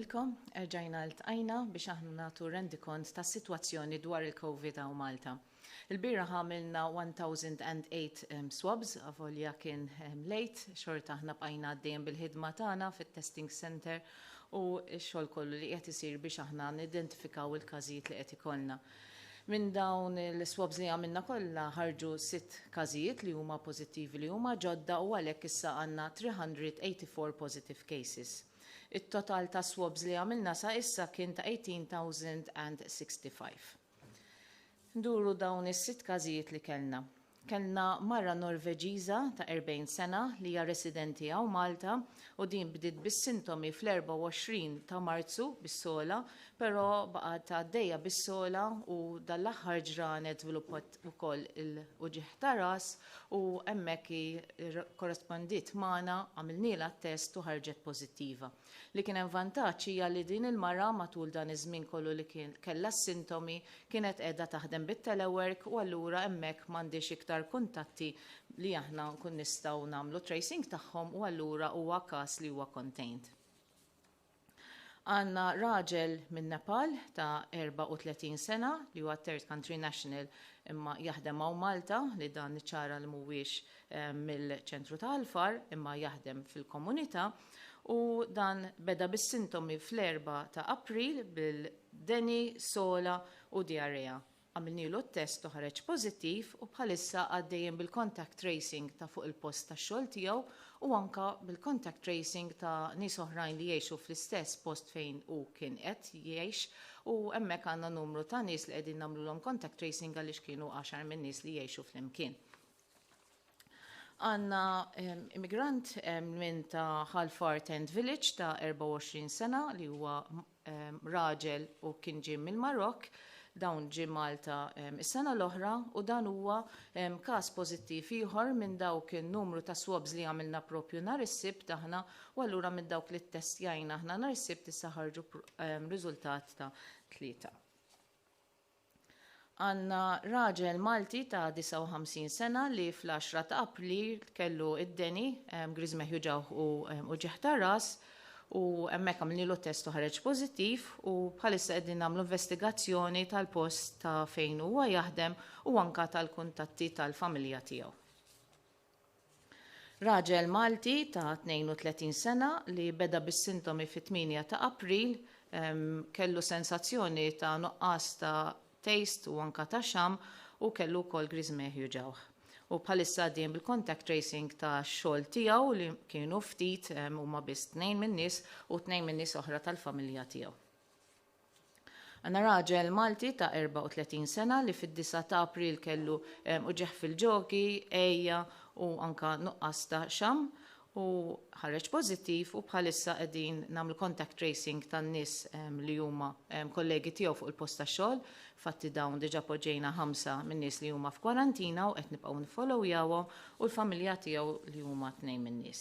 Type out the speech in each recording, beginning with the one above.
milkom, ġajna l-tqajna biex aħna nagħtu rendikont tas-sitwazzjoni dwar il-COVID għaw Malta. Il-bira ħamilna 1008 swabs, avolja kien lejt, xorta aħna bqajna għaddejjem bil-ħidma tagħna fit-testing center u x-xogħol kollu li qed isir biex aħna nidentifikaw il-każijiet li qed ikollna. Minn dawn il-swabs li għamilna kollha ħarġu 6 każijiet li huma pożittivi li huma ġodda u għalhekk issa għandna 384 positive cases. Il-total ta' swabs li għamilna sa' issa kien ta' 18,065. Nduru dawn is-6 każijiet li kellna. Kellna marra Norveġiża ta' 40 sena li hija residenti għaw Malta u din bdiet bis-sintomi fl-24 ta' Marzu bis-sola, però baqgħet għaddejja bis-sola u dal-aħħar ġranet żviluppat ukoll il-uġieħ ta' ras u hemmhekk korrespondiet magħna għamilnielha t-test u ħarġet pożittiva. Li kien hemm vantaġġ hija li din il-mara matul dan iż-żmien kollu li kellha s-sintomi kienet qiegħda taħdem bit-telework u allura hemmhekk m'għandix iktar kuntatti li aħna nkun nistgħu nagħmlu tracing tagħhom u allura huwa każ li huwa contained. Għandna raġel minn Nepal ta' 34 sena li huwa third country national imma jaħdem għaw Malta li dan iċċara li mhuwiex mill-ċentru ta' Alfar imma jaħdem fil-komunità u dan beda bis-sintomi fl-4 ta' April bil-deni, sola u diarrea. Għamilnilu t-test u ħareġ pożittiv u bħalissa għaddejjem bil-contact tracing ta' fuq il-post ta' xogħol tiegħu u anka bil-contact tracing ta' nies oħrajn li jgħixu fl-istess post fejn hu kien qed jgħix u hemmhekk għandna numru ta' nies li qegħdin nagħmluhom contact tracing għaliex kienu 10 minn nies li jgħixu flimkien. Għanna immigrant minn ta' Halfart End Village ta' 24 sena li huwa raġel u kien ġie mill-Marokk, dawn ġie Malta is-sena l-oħra u dan huwa każ pożittiv ieħor minn dawk in-numru ta' swabs li għamilna propju nhar is-sibt aħna u allura minn dawk li ttestjajna aħna nhar is-sibt issa ħarġu riżultat ta' 3. Għanna raġel Malti ta' 59 sena li fl-10 ta' April kellu id-deni, grizmeħju ġawħ u ġieħ ta' ras u hemmhekk għamilnilu test u ħareġ pożittiv u bħalissa qegħdin nagħmlu investigazzjoni tal-post ta' fejn huwa jaħdem u anka tal-kuntatti tal-familja tiegħu. Raġel Malti ta' 32 sena li beda bis-sintomi fit-8 ta' April kellu sensazzjoni ta' nuqqas ta' taste u anka ta' xam u kellu wkoll grizmeħju ġawħ. U bħalissa għaddejjem bil-contact tracing ta' xogħol tiegħu li kienu ftit huma biss 2 minn nies u 2 minn nies oħra tal-familja tiegħu. Għandna raġel Malti ta' 34 sena li fid-9 ta' April kellu uġieħ fil-ġoki, ejja u anka nuqqas ta' xam u ħareġ pożittiv u bħalissa qegħdin nagħmlu contact tracing tan-nies li huma kollegi tiegħu fuq il-post tax-xogħol, fatti dawn diġà poġġejna 5 minn nies li huma f'kwarantina u qed nibqgħu nfollowjawhom u l-familja tiegħu li huma 2 minn nies.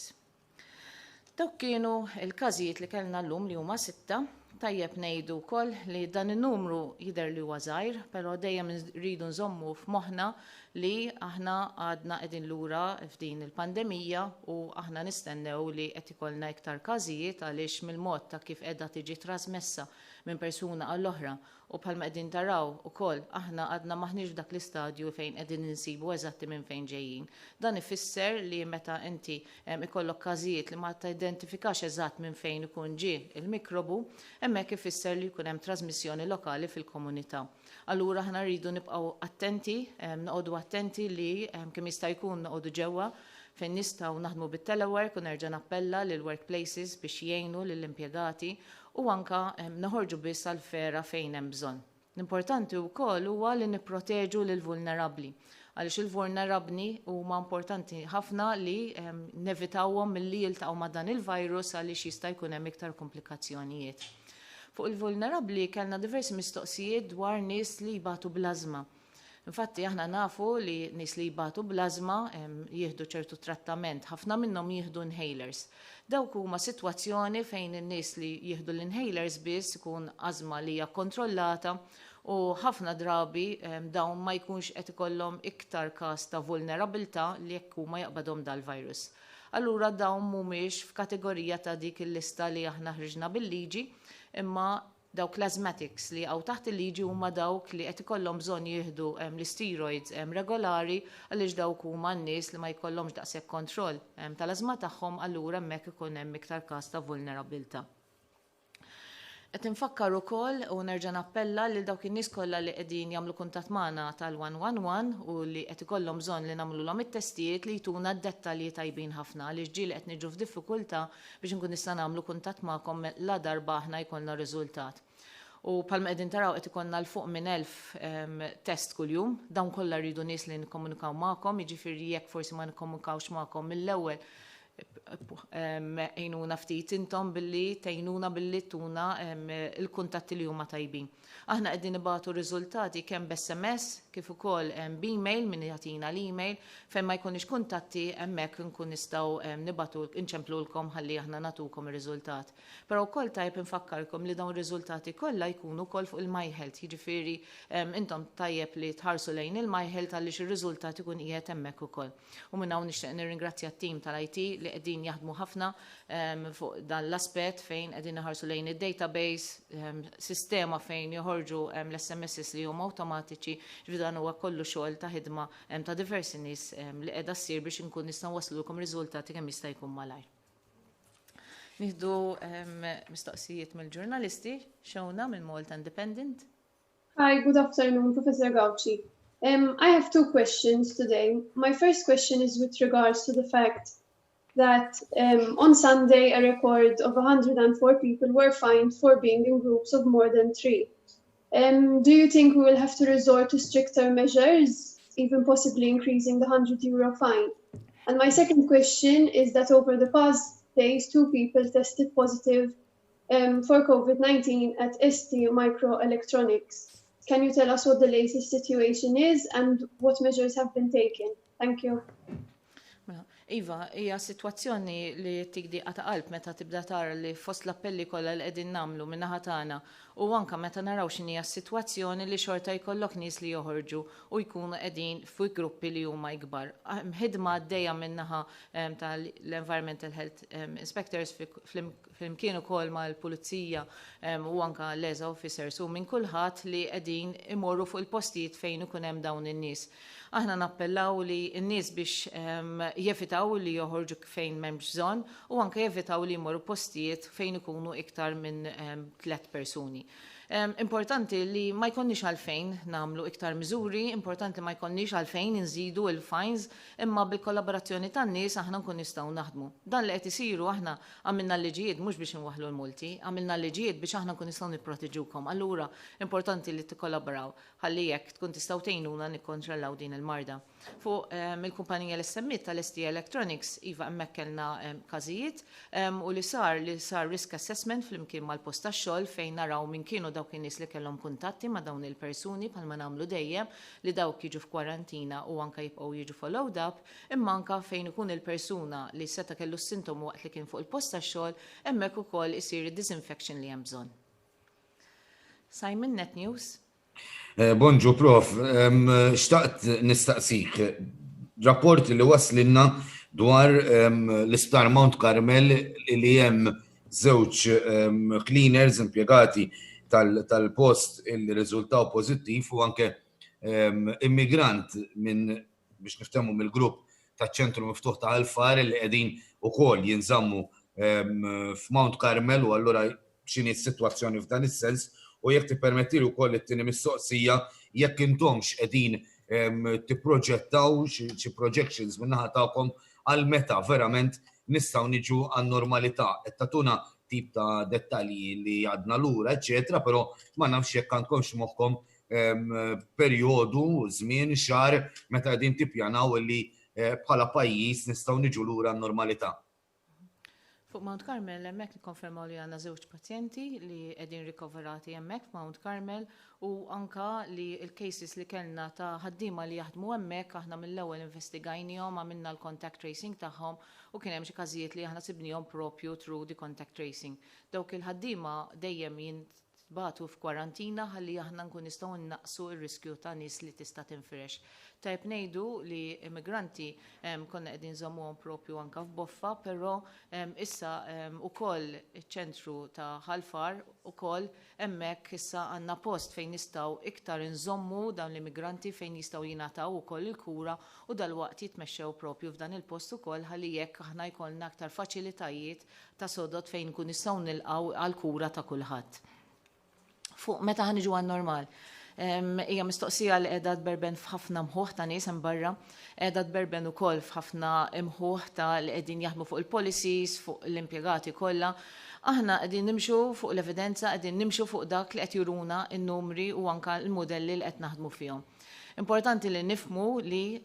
Dawk kienu l-każijiet li kellna llum li huma 6. Tajjeb ngħidu wkoll li dan in-numru jidher li huwa żgħir, però dejjem rridu nżommu f'moħħna li aħna għadna qegħdin lura f'din il-pandemija u aħna nistennew li qed ikollna iktar każijiet għaliex mill-mod ta' kif qiegħda tiġi trasmessa minn persuna għall-oħra u bħalma qegħdin taraw ukoll aħna għadna maħniex f'dak l-istadju fejn qegħdin insibu eżatti minn fejn ġejjin. Dan ifisser li meta inti ikollok każijiet li ma tidentifikax eżatt minn fejn ikun ġie il-mikrobu, hemmhekk ifisser li jkun hemm trasmissjoni lokali fil-komunità. Allura aħna rridu nibqgħu attenti, noqogħdu attenti li kemm jista' jkun noqogħdu ġewwa fejn nistgħu naħdmu bit-telework u nerġa' nappella lil workplaces biex jgħinu lill-impjegati u anka noħorġu biss għall-fera fejn hemm bżonn. L-importanti wkoll huwa li nipproteġu lil vulnerabbli għaliex il-vulnerabbli huma importanti ħafna li nevitawhom milli jiltaqgħu ma' dan il-virus għaliex jista' jkun hemm iktar komplikazzjonijiet. Fuq il-vulnerabbli kellna diversi mistoqsijiet dwar nies li jbatu bl-ażma. Infatti aħna nafu li nies li jbatu bl-ażma jieħdu ċertu trattament, ħafna minnhom jieħdu inhalers. Dawk huma sitwazzjoni fejn in-nies li jieħdu l-inhalers biss ikun ażma li hija kontrollata u ħafna drabi dawn ma jkunx qed ikollhom iktar każ ta' vulnerabilità li jekk huma jaqbadhom dal-virus. allura dawn mhumiex f'kategorija ta' dik il-lista li aħna ħriġna bil-liġi, imma dawk l-asthmatics li għaw taħt il-liġi huma dawk li qed ikollhom bżonn jieħdu l-steroids regolari għaliex dawk huma n-nies li ma jkollhomx daqshekk kontroll tal-ażma tagħhom, allura hemmhekk ikun hemm iktar każ ta' vulnerabilità. Qed infakkar ukoll u nerġa' nappella lil dawk in-nies kollha li qegħdin jagħmlu kuntatt magħna tal-111 u li qed ikollhom bżonn li nagħmluhom it-testijiet li jtuna d-dettalji tajbin ħafna għaliex ġieli qed niġu f'diffikultà biex inkun nista' nagħmlu kuntatt magħkom la darba aħna jkollna riżultat. U palma qegħdin taraw qed ikollna l fuq minn 1000 test kuljum, dawn kollha rridu nies li nikkomunikaw magħkom, jiġifieri jekk forsi ma nikkomunikawx magħkom mill-ewwel għajnuna ftit intom billi tejnuna billi tuna il-kuntatti li huma tajbin. Aħna qegħdin nibagħtu riżultati kemm b'SMS kif ukoll b'email min jagħtina l-email fejn ma jkunx kuntatti hemmhekk nkun nistgħu nibagħtu inċemplulkom ħalli aħna nagħtukom ir-riżultat. Però wkoll tajb infakkarkom li dawn ir-riżultati kollha jkunu wkoll fuq il-My Health, jiġifieri intom tajjeb li tħarsu lejn il-My Health għaliex ir-riżultat ikun qiegħed hemmhekk ukoll. U minn hawn nixtieq nirringrazzja t-tim tal-IT li qegħdin jaħdmu ħafna fuq dan l-aspett fejn qegħdin naħarsu lejn id-database, sistema fejn joħorġu l-SMS li huma awtomatiċi, dan huwa kollu xogħol ta' ħidma ta' diversi nies li qiegħda ssir biex inkun nistgħu waslulkom riżultati kemm jista' jkun malajr. Nieħdu mistoqsijiet mill-ġurnalisti, Xewna minn Malta Independent. Hi, good afternoon, Professor Gauci. I have two questions today. My first question is with regards to the fact that on Sunday a record of 104 people were fined for being in groups of more than 3. Do you think we will have to resort to stricter measures, even possibly increasing the €100 fine? And my second question is that over the past days, 2 people tested positive for COVID-19 at ST Microelectronics. Can you tell us what the latest situation is and what measures have been taken? Thank you. Iva, hija sitwazzjoni li tikdi ta' qalb meta tibda tara li fost l-appelli kollha li qegħdin nagħmlu min-naħa tagħna u anke meta naraw x'inhi s-sitwazzjoni li xorta jkollok nies li joħorġu u jkunu qegħdin fuq gruppi li huma ikbar. Ħidma għaddejja min-naħa tal-Environmental Health Inspectors flimkien ukoll mal-Pulizija u anke l-ESA officers u minn kulħadd li qegħdin imorru fuq il-postijiet fejn ikun hemm dawn in-nies. Aħna nappellaw li n-nies biex jevitaw li joħorġu fejn m'hemmx bżonn u anke jevitaw li jmorru postijiet fejn ikunu iktar minn 3 persuni. Importanti li ma jkonniex għalfejn namlu iktar miżuri, importanti ma jkonniex għalfejn inżidu il-fines, imma bil-kollaborazzjoni tan-nies aħna nkun nistgħu naħdmu. Dan li qed isiru aħna għamilna l-liġijiet mhux biex inwaħħlu l-multi, għamilna l-liġijiet biex aħna nkun nistgħu nipproteġukom. Allura importanti li tikkollaboraw ħalli jekk tkun tistgħu tgħinuna nikkontrollaw din il-marda. Fuq il-kumpanija li semmit tal-ST Electronics, iva hemmhekk kellna każijiet u li sar risk assessment flimkien mal-post tax-xogħol fejn naraw min kienu dawk in-nies li kellhom kuntatti ma' dawn il-persuni bħalma nagħmlu dejjem li dawk jiġu f'kwarantina u anke jibqgħu jiġu followed up, imma anke fejn ikun il-persuna li seta' kellu s-sintomu waqt li kien fuq il-post tax-xogħol hemmhekk ukoll isir id-disinfection li hemm bżonn. Simon, Net News. Bonġu, Prof, xtaqt nistaqsik. Rapporti li waslinna dwar l-Isptar Mount Carmel li hemm żewġ cleaners impjegati tal-post li riżultaw pożittiv u anke immigrant biex niftehmu mill-grupp taċ-ċentru miftuħ ta' Alfar li qegħdin ukoll jinżammu f'Mount Carmel u allura x'inhi s-sitwazzjoni f'dan is-sens. U jekk tippermettili wkoll it-tieni mistoqsija jekk intomx qegħdin tipproġettaw xi projections min-naħa tagħkom għal meta verament nistgħu niġu għan-normalità. Qed tagħtuna tip ta' dettalji li għadna lura, eċetera, però ma nafx jekk għandkomx moħħkom perjodu, żmien, xahar meta qegħdin tippjanaw li bħala pajjiż nistgħu niġu lura għan-normalità. Fuq Mount Carmel hemmhekk nikkonfermaw li għandna żewġ pazjenti li qegħdin rikoverati hemmhekk f'Mount Carmel u anka li l-cases li kellna ta' ħaddiema li jaħdmu hemmhekk aħna mill-ewwel investigajnihom għamilna l-contact tracing tagħhom u kien hemm xi każijiet li aħna sibnihom propju through the contact tracing. Dawk il-ħaddiema dejjem tbatu f'kwarantina ħalli aħna nkun nistgħu naqsu r-riskju ta' nies li tista' tinfresh. Tajb ngħidu li immigranti konna qegħdin żommuhom propju anke f'Boffa, però issa ukoll iċ-ċentru ta' Ħalfar ukoll hemmhekk issa għandna post fejn nistgħu iktar inżommu dawn l-immigranti fejn jistgħu jingħataw ukoll il-kura u dalwaqt jitmexxew propju f'dan il-post ukoll ħalli jekk aħna jkollna aktar faċilitajiet ta' sodod fejn nkun nistgħu nilqgħu għall-kura ta' kulħadd. Fuq meta ħaniġu għan-normal. Hija mistoqsija li qiegħda tberben f'ħafna mħuħ ta' nies hemm barra, qiegħda tberben ukoll f'ħafna imħuħ ta' li qegħdin jaħdmu fuq il-policies, fuq l-impjegati kollha. Aħna qegħdin nimxu fuq l-evidenza, qegħdin nimxu fuq dak li qed juruna n-numri u anke l-modelli li qed naħdmu fihom. Importanti li nifmu li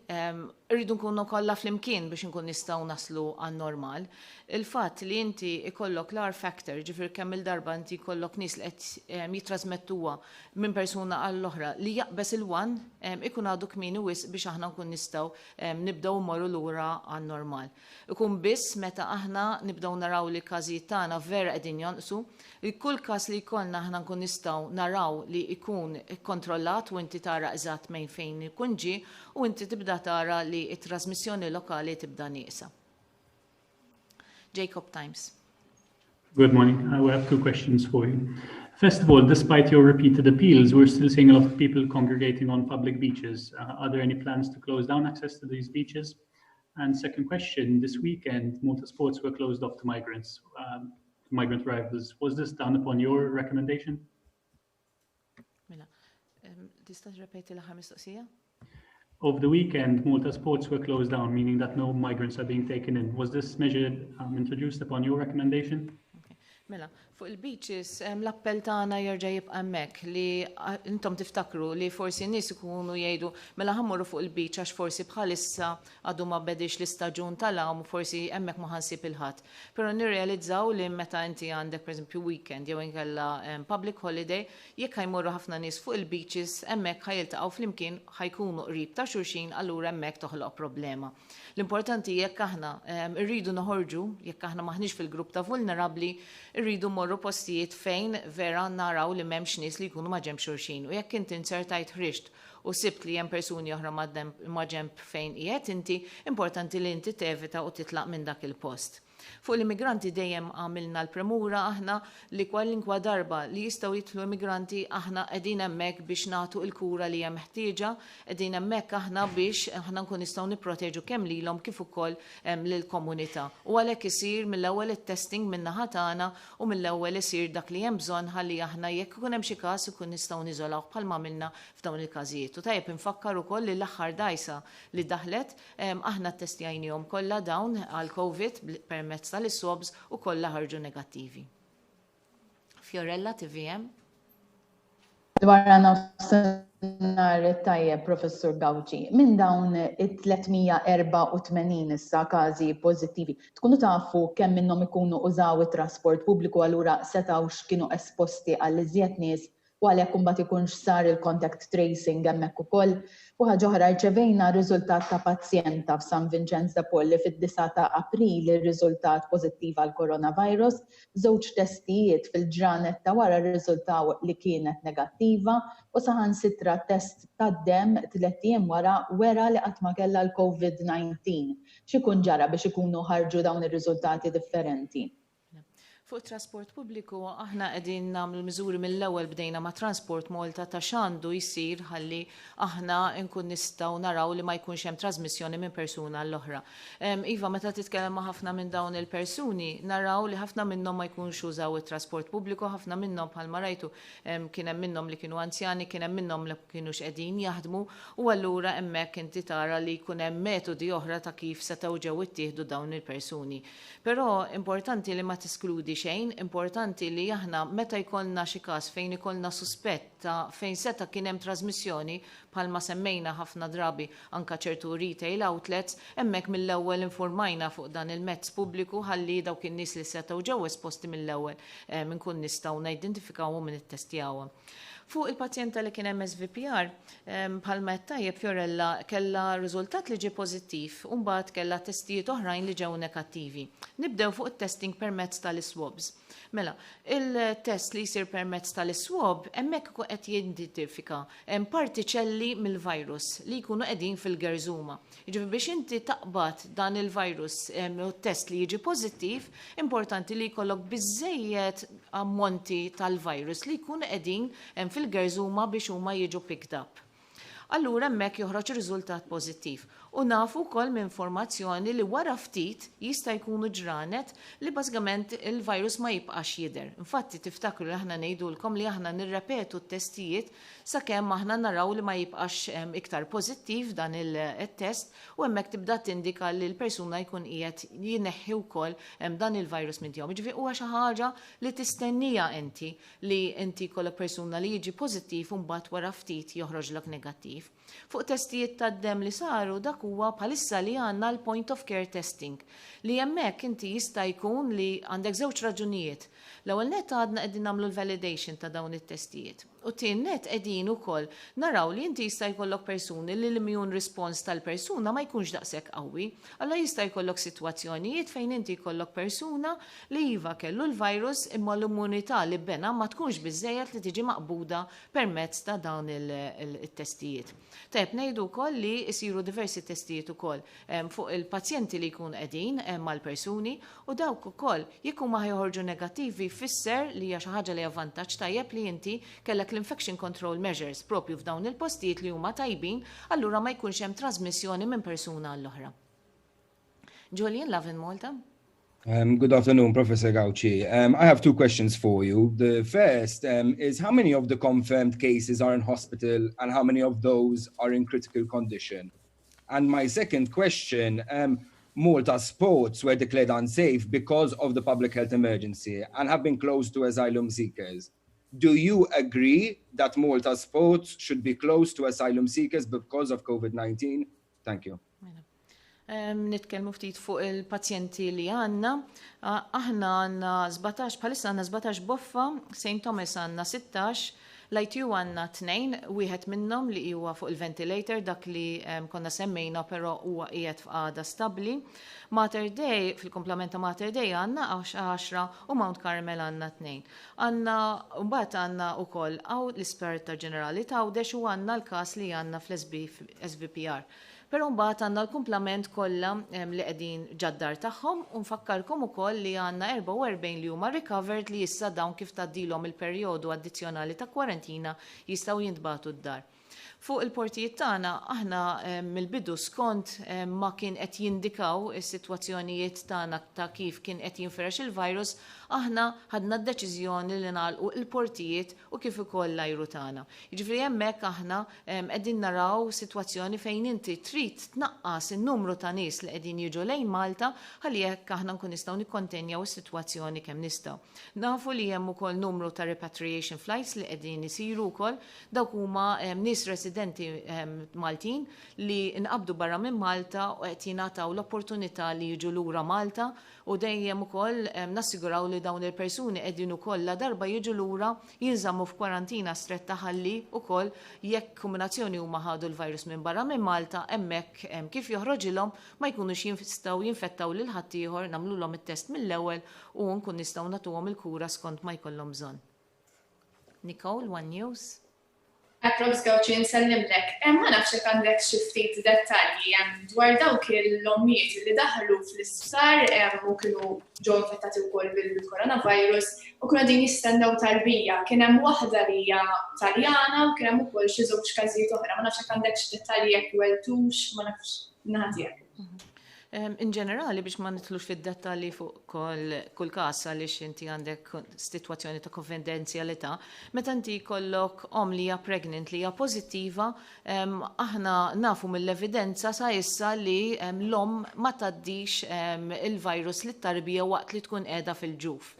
rridu nkunu kollha flimkien biex nkun nistgħu naslu għan-normal. Il-fatt li inti ikollok l-R factor, ġifir kemm il-darba inti kollok nies li qed jitrasmettuha minn persuna għall-oħra li jaqbes il-wan ikun għadu kmieni wisq biex aħna nkun nistgħu nibdew mmorru lura għan-normal. Ikun biss meta aħna nibdew naraw li każijiet tagħna vera qegħdin jonqsu, kull każ li jkollna aħna nkun nistgħu naraw li jkun ikkontrollat u inti tara eżatt fejn ikun ġie u inti tibda tara li it-trasmissjoni lokali tibda nieqsa. Jacob Times. Good morning. We have 2 questions for you. First of all, despite your repeated appeals, we're still seeing a lot of people congregating on public beaches. Are there any plans to close down access to these beaches? And second question, this weekend, motorsports were closed off to migrants, migrant arrivals. Was this done upon your recommendation? Tista' tirrepeti l-aħħar mistoqsija? Over the weekend, motorsports were closed down, meaning that no migrants are being taken in. Was this measure introduced upon your recommendation? Mela, fuq il-beaches, l-appell tagħna jerġa' jibqa' hemmhekk li intom tiftakru li forsi nies ikunu jgħidu mela ħammorru fuq il-beach għax forsi bħalissa għadu ma bedix l-istaġun tal-għam u forsi hemmhekk ma ħansib il-ħadd. Però nirrealizzaw li meta inti għandek pereżempju weekend jew inkella public holiday, jekk ħajmorru ħafna nies fuq il-beaches, hemmhekk ħajiltaqgħu flimkien ħajkunu qrib ta' xulxin allura hemmhekk toħloq problema. L-importanti jekk aħna rridu noħorġu, jekk aħna maħniex fil-grupp ta' vulnerabbli, irridu morru postijiet fejn vera naraw li m'hemmx nies li jkunu ma' ġenb xulxin. U jekk inti insertajt ħrixt u sibt li hemm persuni oħra ma' ġenb fejn qiegħed inti, importanti li inti tevita u titlaq minn dak il-post. Fuq l-immigranti dejjem għamilna l-premura aħna li kwalinkwa darba li jistgħu jidħlu immigranti aħna qegħdin hemmhekk biex nagħtu l-kura li hemm ħtieġa, qegħdin hemmhekk aħna biex aħna nkun nistgħu nipproteġu kemm lilhom kif ukoll lill-komunità. U għalhekk isir mill-ewwel it-testing min-naħa tagħna u mill-ewwel isir dak li hemm bżonn ħalli aħna jekk ikun hemm xi każ ikun nistgħu niżolaw bħalma għamilna f'dawn il-każijiet. U tajjeb infakkar ukoll li l-aħħar dajsa li daħlet aħna ttestjajnihom kollha dawn għal COVID permezz tal-iswabs u kollha ħarġu negattivi. Fiorella, TVM. Dwar nofsinhar tajjeb, Professur Gawci, minn dawn it-384 issa każi pożittivi, tkunu tafu kemm minnhom ikunu użaw it-trasport pubbliku allura setgħu x'kienu esposti għal iżjed nies u għalhekk imbagħad ikunx sar il-contact tracing hemmhekk ukoll. U ħaġa oħra rċevejna r-riżultat ta' pazjenta f'San Vincenz de Paul li fid-9 ta' April ir-riżultat pożittiv għal coronavirus, żewġ testijiet fil-ġranet ta' wara rriżultaw li kienet negattiva u saħansitra test tad-demm 3 ijiem wara li qatt ma kellha l-COVID-19. X'ikun ġara biex ikunu ħarġu dawn ir-riżultati differenti? Fuq trasport pubbliku aħna qegħdin nagħmlu miżuri mill-ewwel bdejna ma' Transport Malta ta' x'għandu jsir ħalli aħna nkun nistgħu naraw li ma jkunx hemm trasmissjoni minn persuna l-oħra. Iva meta titkellem ma' ħafna minn dawn il-persuni naraw li ħafna minnhom ma jkunx użaw it-trasport pubbliku, ħafna minnhom bħalma rajtu kien hemm minnhom li kienu anzjani, kien hemm minnhom li kienux qegħdin jaħdmu u allura hemmhekk inti tara li jkun hemm metodi oħra ta' kif setgħu ġew ittieħdu dawn il-persuni. Però importanti li ma tiskludi xejn, importanti li aħna meta jkollna xi każ fejn ikollna suspett ta' fejn seta' kien hemm trasmissjoni bħalma semmejna ħafna drabi anke ċertu retail outlets, hemmhekk mill-ewwel informajna fuq dan il-mezz pubbliku ħalli dawk in-nies li setgħu ġew esposti mill-ewwel nkun nistgħu nidentifikawhom u nittestjawhom. Fuq il-pazjenta li kien hemm SVPR, bħalma tajjeb Fiorella kellha riżultat li ġie pożittiv u mbagħad kellha testijiet oħrajn li ġew negattivi. Nibdew fuq it-testing permezz tal-swabs. Mela, il-test li jsir permezz tal-swab hemmhekk qed jidentifika partiċelli mill-virus li jkunu qegħdin fil-gerżuma. Jiġifieri biex inti taqbad dan il-virus u test li jiġi pożittiv, importanti li jkollok biżejjed ammonti tal-virus li jkunu qegħdin fil-gerżuma biex huma jiġu picked up. Allura hemmhekk joħroġ riżultat pożittiv. U nafu wkoll minn informazzjoni li wara ftit jista' jkunu ġranet li bażikament il-virus ma jibqax jidher. Infatti tiftakru li aħna ngħidulkom li aħna nirrepetu t-testijiet sakemm aħna naraw li ma jibqax iktar pożittiv dan il-test u hemmhekk tibda tindika li l-persuna jkun qiegħed jineħħi wkoll dan il-virus minn tiegħu. Jiġifieri huwa xi ħaġa li tistennija inti li inti jkollok persuna li jiġi pożittiv u mbagħad wara ftit joħroġlek negattiv. Fuq testijiet tad-dem li saru dak huwa bħalissa li għandna l-point of care testing li hemmhekk inti jista' jkun li għandek żewġ raġunijiet. L-ewwel nett għadna qegħdin nagħmlu l-validation ta' dawn it-testijiet. U tien nett qegħdin ukoll naraw li inti jista' jkollok persuni li l-immune response tal-persuna ma jkunx daqshekk qawwi. Allora jista' jkollok sitwazzjonijiet fejn inti jkollok persuna li iva kellu l-virus imma l-immunità li bena ma tkunx biżżejjed li tiġi maqbuda permezz ta' dawn it-testijiet. Tajb ngħidu wkoll li jsiru diversi testijiet ukoll fuq il-pazjenti li jkun qegħdin mal-persuni u dawk ukoll jekk huma ħjoħorġu negattivi fisser li hija xi ħaġa li hija vantaġġ tajjeb li inti kellek l-infection control measures propju f'dawn il-postijiet li huma tajbin, allura ma jkunx hemm trasmissjoni minn persuna għall-oħra. Julian, Lavin Malta. Good afternoon, Professor Gauci. I have two questions for you. The first is how many of the confirmed cases are in hospital and how many of those are in critical condition? And my second question, Malta sports were declared unsafe because of the public health emergency and have been closed to asylum seekers. Do you agree that Malta sports should be closed to asylum seekers because of COVID-19? Thank you. Nitkellmu ftit fuq il-pazjenti li għandna. Aħna għandna 17, bħalissa għandna 17 boffa, St. Thomas għandna 16, l-ITU għandna 2, wieħed minnhom li huwa fuq il-ventilator dak li konna semmejna però huwa qiegħed f'qagħda stabbli. Mater Dei, fil-komplement ta' Mater Dei għandna 10 u Mount Carmel għandna 2. Mbagħad għandna wkoll l-Isptar Ġenerali ta' Għawdex u għandna l-każ li għandna fl-SVPR. Però mbagħad għandna l-kumplament kollha li qegħdin ġaddar tagħhom u nfakkarkom ukoll li għandna 44 li huma recovered li issa dawn kif tgħaddilhom il-perjodu addizzjonali ta' kwarantina jistgħu jintbagħtu d-dar. Fuq il-portijiet tagħna aħna mill-bidu skont ma kien qed jindikaw is-sitwazzjonijiet tagħna ta' kif kien qed jinferex il-virus, aħna ħadna d-deċiżjoni li nagħlqu il-portijiet u kif ukoll l-ajru tagħna. Jiġifieri hemmhekk aħna qegħdin naraw sitwazzjoni fejn inti trid tnaqqas in-numru ta' nies li qegħdin jiġu lejn Malta ħalli hekk aħna nkun nistgħu nikkontenjaw is-sitwazzjoni kemm nistgħu. Nafu li hemm ukoll numru ta' repatriation flights li qegħdin isiru wkoll dawk huma nies residenti Maltin li inqabdu barra minn Malta u qed jingħataw l-opportunità li jiġu lura Malta u dejjem ukoll nassiguraw li dawn il-persuni qegħdin ukoll la darba jiġu lura jinżammu f'kwarantina stretta ħalli ukoll jekk kombinazzjoni huma ħadu l-virus minn barra minn Malta hemmhekk kif joħroġilhom ma jkunux jistgħu jinfettaw lil ħaddieħor nagħmluhom it-test mill-ewwel u nkun nistgħu nagħtuhom il-kura skont ma jkollhom bżonn. Nicole, One News. Prof. Gauci nsellimlek, ma nafx jekk għandek xi ftit dettalji dwar dawk l-ommijiet li daħlu fl-isptar u kienu ġew infettati wkoll bil-coronavirus u kienu din jistennew tarbija. Kien hemm waħda li hija Taljana u kien hemm ukoll xi żewġ każijiet oħra. Ma nafx jekk għandek xi dettalji jekk weltux, ma nafx ngħadjek. In ġenerali biex ma nitlux fid-dettalji fuq kull każ għaliex inti għandek sitwazzjoni ta' konfidenzjalità, meta inti jkollok li hija pregnant li hija pożittiva, aħna nafu mill-evidenza sa issa li l-om ma taddix il-virus lit-tarbija waqt li tkun qiegħda fil-ġuf.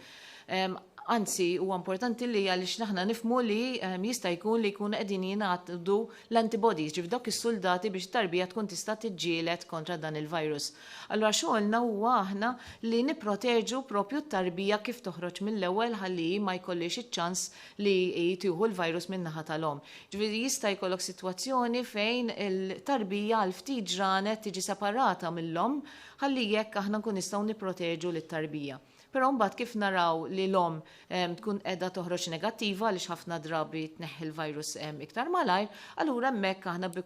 Anzi, huwa importanti li għaliex naħna nifmu li jista' jkun li jkunu qegħdin jingħaddu l-antibodies ġif dawk is-soldati biex tarbija tkun tista' tiġġieled kontra dan il-virus. Allura xogħolna huwa aħna li nipproteġu propju t-tarbija kif toħroġ mill-ewwel ħalli ma jkollix iċ-ċans li tieħu l-virus min-naħa tal-om. Ġifieri jista' jkollok sitwazzjoni fejn il-tarbija għal ftit ġranet tiġi separata mill-om ħalli jekk aħna nkun nistgħu nipproteġu lit-tarbija. Però mbagħad kif naraw li l-om tkun qiegħda toħroġ negattiva għaliex ħafna drabi tneħħi l-virus iktar malajr, allura hemmhekk aħna bi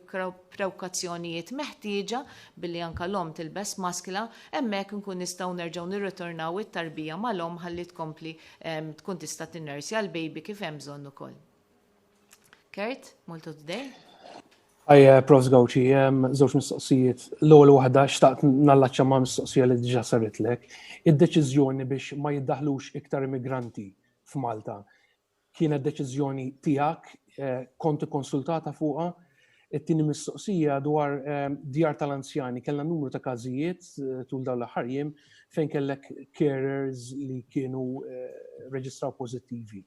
prekawzjonijiet meħtieġa billi anke l-om tilbes maskla, hemmhekk nkun nistgħu nerġgħu nirritornaw it-tarbija mal-om ħalli tkompli tkun tista' tinnersja l-baby kif hemm bżonn ukoll. Kurt, molto today? Prof. Gawci, żewġ mistoqsijiet. L-ewwel waħda xtaqt nallaċċa ma' mistoqsija li diġà saritlek. Id-deċiżjoni biex ma jiddaħlux iktar immigranti f'Malta kienet deċiżjoni tiegħek, kont ikkonsultata fuqha. It-tieni mistoqsija dwar djar tal-anzjani kellna numru ta' każijiet tul dawn l-aħħar jiem fejn kellek carers li kienu reġistraw pożittivi.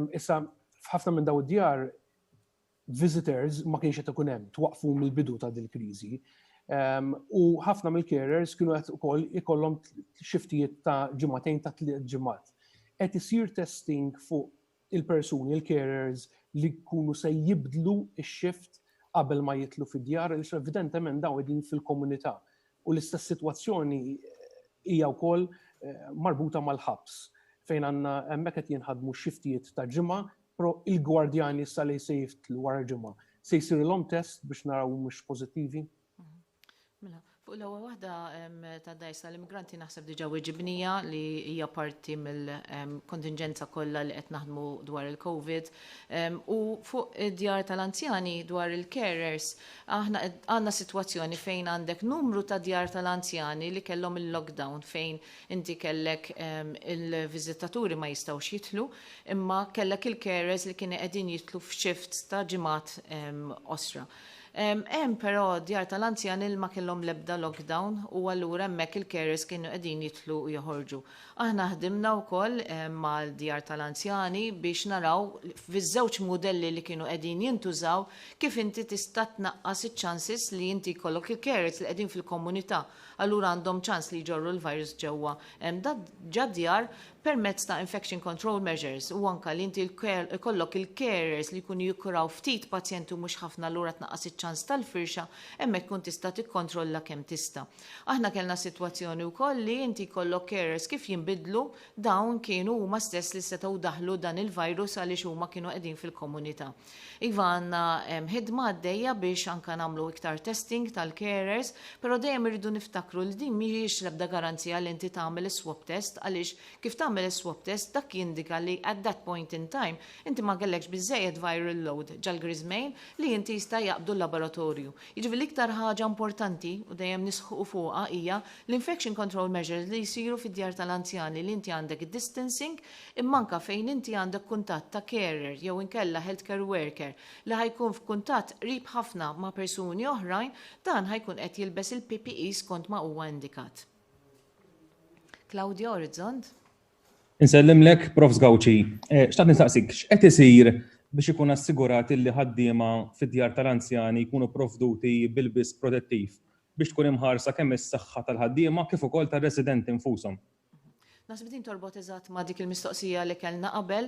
Issa f'ħafna minn daw id-djar visitors ma kienx qed ikun hemm, twaqfu mill-bidu ta' din il-kriżi. U ħafna mill-carers kienu qed ukoll ikollhom xiftijiet ta' ġimagħtejn ta' tliet ġimgħat. Qed isir testing fuq il-persuni, il-carers li jkunu se jibdlu x-shift qabel ma jitlu fid-djar, għaliex evidentement dawn qegħdin fil-komunità. U l-istess sitwazzjoni hija wkoll marbuta mal-ħabs fejn għandna hemmhekk qed jinħadmu xiftijiet ta' ġimgħa, però il-gwardjani issa li se jiftlu wara ġimgħa. Se jsirilhom test biex naraw mhux pożittivi? Mela, fuq l-ewwel waħda ta' dajsa l-immigranti naħseb diġà weġibnija li hija parti mill-kontingenza kollha li qed naħdmu dwar il-COVID. U fuq id-djar tal-anzjani dwar il-carers, aħna għandna sitwazzjoni fejn għandek numru ta' djar tal-anzjani li kellhom il-lockdown fejn inti kellek il-viżitaturi ma jistgħux jidħlu, imma kellek il-carers li kienu qegħdin jidħlu f'shifts ta' ġimgħat osra. Però djar tal-anzjani ma kellhom l-ebda lockdown u allura hemmhekk il-carers kienu qegħdin jidħlu u joħorġu. Aħna ħdimna wkoll mal-djar tal-anzjani biex naraw fiż-żewġ modelli li kienu qegħdin jintużaw kif inti tista' tnaqqas iċ-chances li inti jkollok il-carers li qegħdin fil-komunità. Allura għandhom ċans li jġorru l-virus ġewwa djar permezz ta' infection control measures u anke li inti jkollok il-carers li jkunu jikkuraw ftit pazjenti u mhux ħafna allura tnaqqas iċ-ċans tal-firxa, hemmhekk tkun tista' tikkontrolla kemm tista'. Aħna kellna sitwazzjoni wkoll li inti jkollok carers kif jinbidlu dawn kienu huma stess li setgħu daħlu dan il-virus għaliex huma kienu qegħdin fil-komunità. Iva għandna ħidma għaddejja biex anke nagħmlu iktar testing tal-carers, però dejjem irridu niftakru li din mhijiex l-ebda garanzija li inti tagħmel is-swab test għaliex kif tagħmel is-swab test dak jindika li at that point in time inti ma kellekx biżżejjed viral load ġal-grizmejn li inti jista' jaqbdu l-laboratorju. Jiġifieri l-iktar ħaġa importanti u dejjem nisħu fuqha hija l-infection control measures li jsiru fid-djar tal-anzjani li inti għandek distancing imma anke fejn inti għandek kuntatt ta' carer jew inkella healthcare worker li ħajkun f'kuntatt qrib ħafna ma' persuni oħrajn dan ħajkun qed jilbes il-PPE skont ma huwa indikat. Claudia Orizzont. Insellimlek, Prof. Gawci, xtaqt nistaqsik, x'qed isir biex ikun assigurat li ħaddiema fid-djar tal-anzjani jkunu provduti bil-bis protettiv biex tkun imħarsa kemm is-saħħa tal-ħaddiema kif ukoll tar-residenti infushom. Nasib din torbot eżatt ma' dik il-mistoqsija li kellna qabel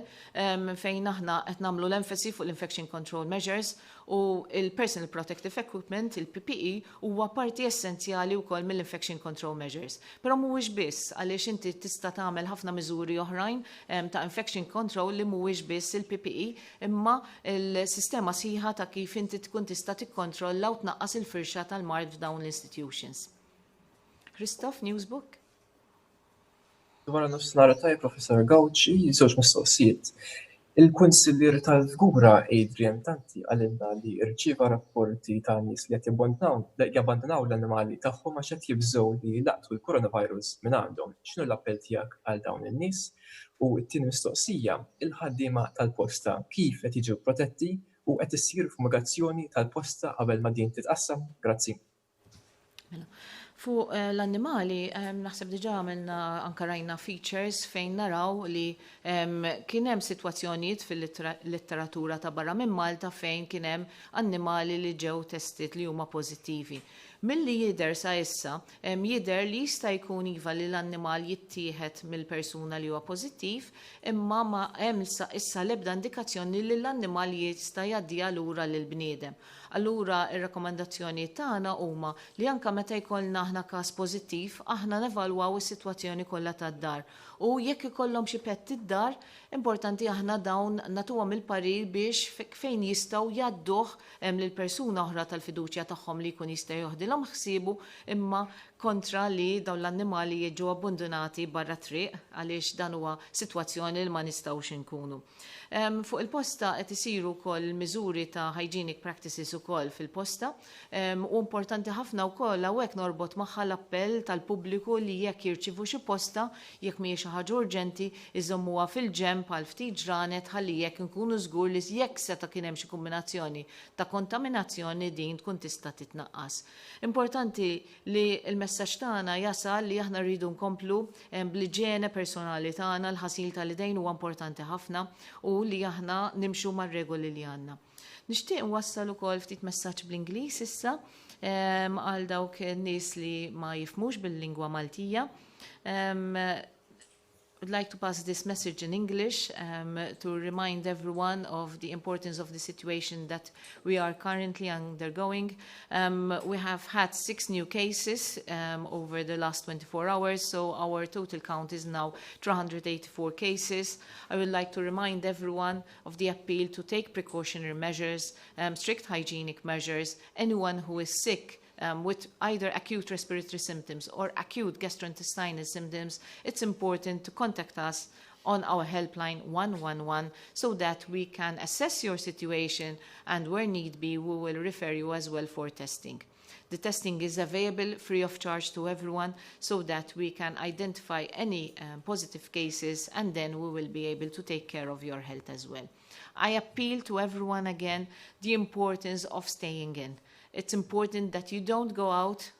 fejn aħna qed nagħmlu l-enfasi fuq l-infection control measures u il-personal protective equipment, il-PPE, huwa parti essenzjali wkoll mill-infection control measures. Però mhuwiex biss għaliex inti tista' tagħmel ħafna miżuri oħrajn ta' infection control li mhuwiex biss il-PPE imma il-sistema sieħa ta' kif inti tkun tista' tikkontrolla u tnaqqas il-firxa tal-mard f'dawn l-institutions. Christoph, Newsbook? Dwar nofsinhar tajjeb, Professor Gawci, żewġ mistoqsijiet. Il-Kunsillier tal-Fgura Adrian Tanti għalinna li rċieva rapporti ta' nies li qed jabbandonaw l-annimali tagħhom għax qed jibżgħu li laqtu l-coronavirus minn għandhom. X'inhu l-appell tiegħek għal dawn in-nies? U t-tieni mistoqsija, il-ħaddiema tal-posta kif qed jiġu protetti u qed issir fumigazzjoni tal-posta qabel ma din titqassam? Grazzi. Fuq l-annimali, naħseb diġa għamilna anka rajna features fejn naraw li kien hemm sitwazzjonijiet fil-litteratura ta' barra minn Malta fejn kien hemm annimali li ġew testit li huma pożittivi. Milli jidher sa issa, jidher li jista' jkun iva li l-annimal jittieħed mill-persuna li huwa pożittiv, imma ma hemm issa l-ebda indikazzjoni li l-annimal jista' jgħaddiha lura lill-bniedem. Allura ir-rakkomandazzjoni tagħna huma li anke meta jkollna aħna każ pożittiv, aħna nevalwaw is-sitwazzjoni kollha tad-dar. U jekk ikollhom xi pett id-dar, importanti aħna dawn nagħtuhom il-parir biex fejn jistgħu jgħadduh lil persuna oħra tal-fiduċja tagħhom li jkun jista' joħdilhom ħsiebu imma kontra li dawn l-annimali jiġu abbandonati barra triq għaliex dan huwa sitwazzjoni li ma nistgħux inkunu. Fuq il-posta qed isiru wkoll miżuri ta' hygienic practices ukoll fil-posta u importanti ħafna wkoll hawnhekk norbot magħha l-appell tal-pubbliku li jekk jirċievu xi posta jekk mhijiex xi ħaġa urġenti iżommuha fil-ġemp għal ftit ġranet ħalli jekk inkunu żgur li jekk seta' kien hemm xi kombinazzjoni ta' kontaminazzjoni din tkun tista' titnaqqas. Importanti li l-messaġġ tagħna jasal li aħna rridu nkomplu bl-iġiene personali tagħna l-ħasil tal-idejn huwa importanti ħafna u li aħna nimxu mar-regoli li għandna. Nixtieq nwassal ukoll ftit messaġġ bl-Ingliż issa għal dawk nies li ma jifmux bil-lingwa Maltija. I'd like to pass this message in English to remind everyone of the importance of the situation that we are currently undergoing. We have had 6 new cases over the last 24 hours, so our total count is now 384 cases. I would like to remind everyone of the appeal to take precautionary measures, strict hygienic measures. Anyone who is sick with either acute respiratory symptoms or acute gastrointestinal symptoms, it's important to contact us on our helpline 111 so that we can assess your situation and where need be, we will refer you as well for testing. The testing is available free of charge to everyone so that we can identify any positive cases and then we will be able to take care of your health as well. I appeal to everyone again the importance of staying in. It's important that you don't go out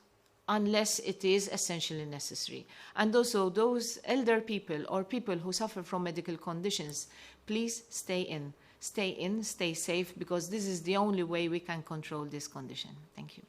unless it is essentially necessary. And also those elder people or people who suffer from medical conditions, please stay in. Stay in, stay safe, because this is the only way we can control this condition. Thank you.